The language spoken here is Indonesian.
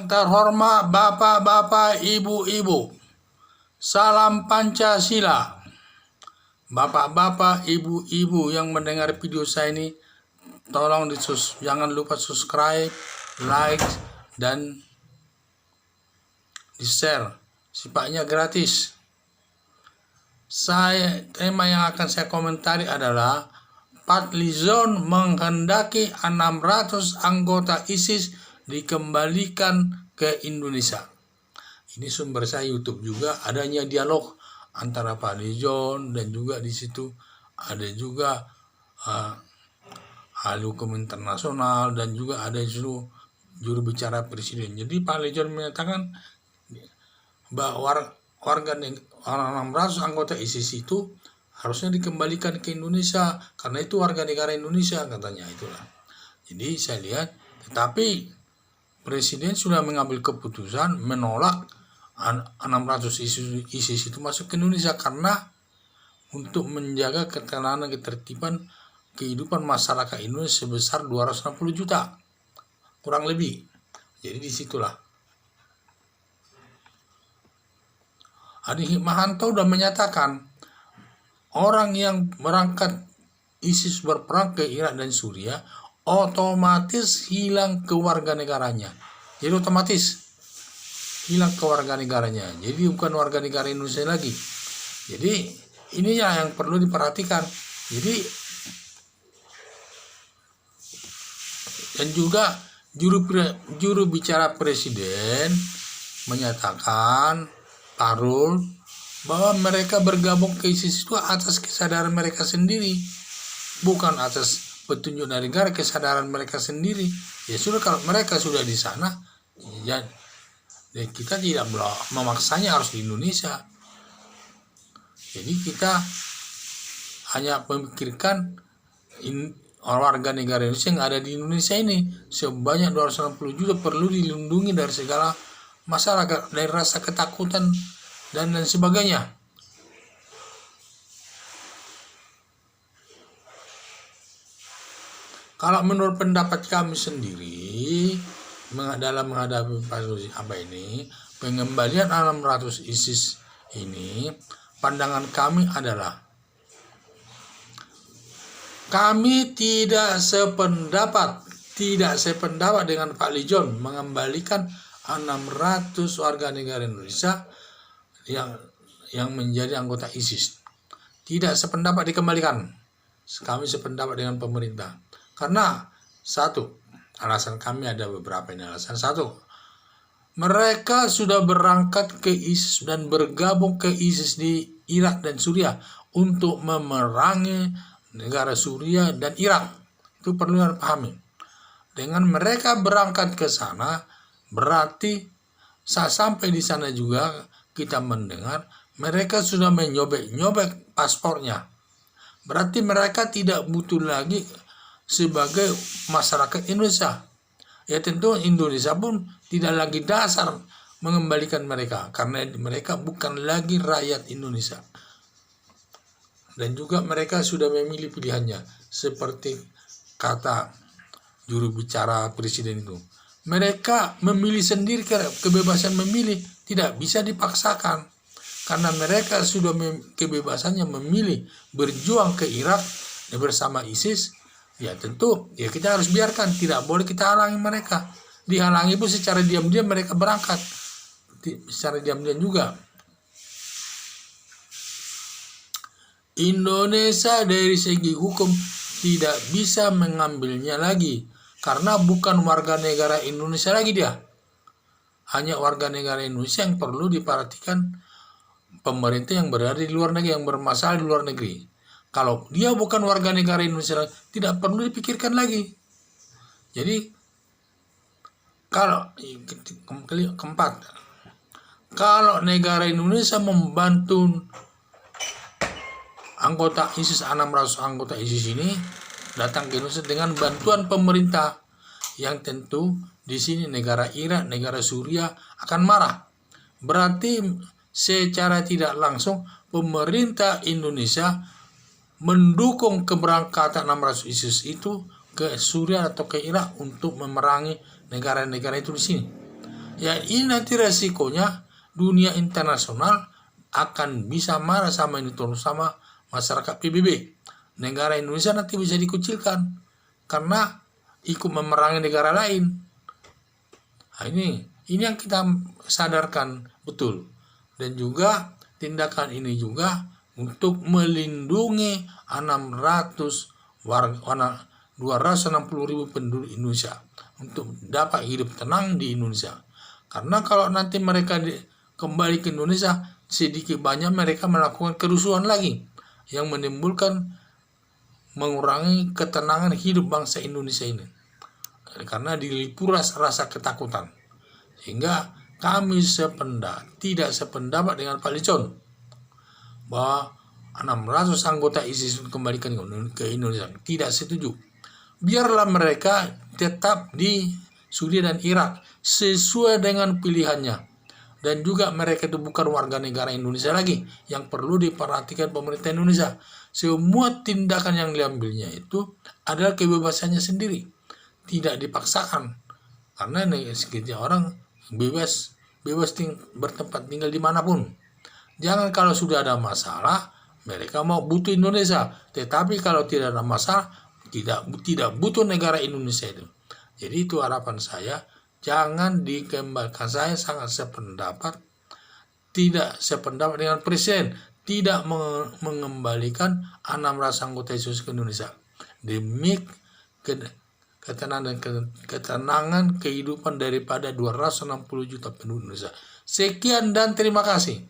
Terhormat bapak-bapak, ibu-ibu, salam Pancasila. Bapak-bapak, ibu-ibu yang mendengar video saya ini, tolong jangan lupa subscribe, like, dan di-share. Sifatnya gratis. Tema yang akan saya komentari adalah Fadlizon menghendaki 600 anggota ISIS dikembalikan ke Indonesia. Ini sumber saya YouTube juga, adanya dialog antara Fadlizon dan juga di situ ada juga ahli hukum internasional dan juga ada juru bicara presiden. Jadi Fadlizon menyatakan bahwa orang 600 anggota ISIS itu harusnya dikembalikan ke Indonesia karena itu warga negara Indonesia, katanya itulah. Jadi saya lihat, tetapi Presiden sudah mengambil keputusan menolak 600 ISIS itu masuk ke Indonesia karena untuk menjaga ketenangan dan ketertiban kehidupan masyarakat Indonesia sebesar 260 juta kurang lebih. Jadi disitulah Adi Hikmahanto sudah menyatakan orang yang berangkat ISIS berperang ke Irak dan Suriah otomatis hilang kewarganegaranya. Jadi otomatis hilang kewarganegaranya. Jadi bukan warga negara Indonesia lagi. Jadi ini yang perlu diperhatikan. Jadi dan juga juru bicara presiden menyatakan parul bahwa mereka bergabung ke ISIS itu atas kesadaran mereka sendiri, bukan atas petunjuk dari negara, kesadaran mereka sendiri. Ya sudah, kalau mereka sudah di sana, ya kita tidak memaksanya harus di Indonesia. Jadi kita hanya memikirkan warga negara Indonesia yang ada di Indonesia ini sebanyak 260 juta perlu dilindungi dari segala masyarakat, dari rasa ketakutan dan sebagainya. Kalau menurut pendapat kami sendiri dalam menghadapi pengembalian 600 ISIS ini, pandangan kami adalah kami tidak sependapat dengan Fadlizon mengembalikan 600 warga negara Indonesia yang menjadi anggota ISIS. Tidak sependapat dikembalikan. Kami sependapat dengan pemerintah. Karena satu, alasan kami ada beberapa ini alasan. Satu, mereka sudah berangkat ke ISIS dan bergabung ke ISIS di Irak dan Suriah untuk memerangi negara Suriah dan Irak. Itu perlu dipahami. Dengan mereka berangkat ke sana, berarti saat sampai di sana juga kita mendengar mereka sudah menyobek paspornya. Berarti mereka tidak butuh lagi sebagai masyarakat Indonesia. Ya tentu Indonesia pun tidak lagi dasar mengembalikan mereka karena mereka bukan lagi rakyat Indonesia. Dan juga mereka sudah memilih pilihannya seperti kata juru bicara presiden itu. Mereka memilih sendiri, kebebasan memilih tidak bisa dipaksakan karena mereka sudah kebebasannya memilih berjuang ke Irak bersama ISIS. Ya tentu ya kita harus biarkan, tidak boleh kita halangi mereka. Dihalangi pun secara diam-diam mereka berangkat secara diam-diam juga. Indonesia dari segi hukum tidak bisa mengambilnya lagi karena bukan warga negara Indonesia lagi dia. Hanya warga negara Indonesia yang perlu diperhatikan pemerintah yang berada di luar negeri, yang bermasalah di luar negeri. Kalau dia bukan warga negara Indonesia, tidak perlu dipikirkan lagi. Jadi, keempat, kalau negara Indonesia membantu anggota ISIS, 600 anggota ISIS ini datang ke Indonesia dengan bantuan pemerintah, yang tentu di sini negara Irak, negara Suriah akan marah. Berarti secara tidak langsung pemerintah Indonesia mendukung keberangkatan 600 ISIS itu ke Suriah atau ke Irak untuk memerangi negara-negara itu di sini. Ya ini nanti resikonya dunia internasional akan bisa marah sama ini, terutama masyarakat PBB. Negara Indonesia nanti bisa dikucilkan karena ikut memerangi negara lain. Nah, ini yang kita sadarkan betul. Dan juga tindakan ini juga untuk melindungi 260.000 penduduk Indonesia untuk dapat hidup tenang di Indonesia. Karena kalau nanti mereka kembali ke Indonesia, sedikit banyak mereka melakukan kerusuhan lagi yang menimbulkan mengurangi ketenangan hidup bangsa Indonesia ini. Karena dilipur rasa ketakutan. Sehingga kami tidak sependapat dengan Pak Licon bahwa 600 anggota ISIS kembalikan ke Indonesia. Tidak setuju. Biarlah mereka tetap di Suriah dan Irak sesuai dengan pilihannya. Dan juga mereka itu bukan warga negara Indonesia lagi yang perlu diperhatikan pemerintah Indonesia. Semua tindakan yang diambilnya itu adalah kebebasannya sendiri, tidak dipaksakan. Karena sekitar orang bebas bertempat tinggal dimanapun. Jangan kalau sudah ada masalah mereka mau butuh Indonesia, tetapi kalau tidak ada masalah tidak butuh negara Indonesia itu. Jadi itu harapan saya, jangan dikembalikan. Saya sangat tidak sependapat dengan Presiden, tidak mengembalikan 600 anggota ISIS ke Indonesia demi ketenangan kehidupan daripada 260 juta penduduk Indonesia. Sekian dan terima kasih.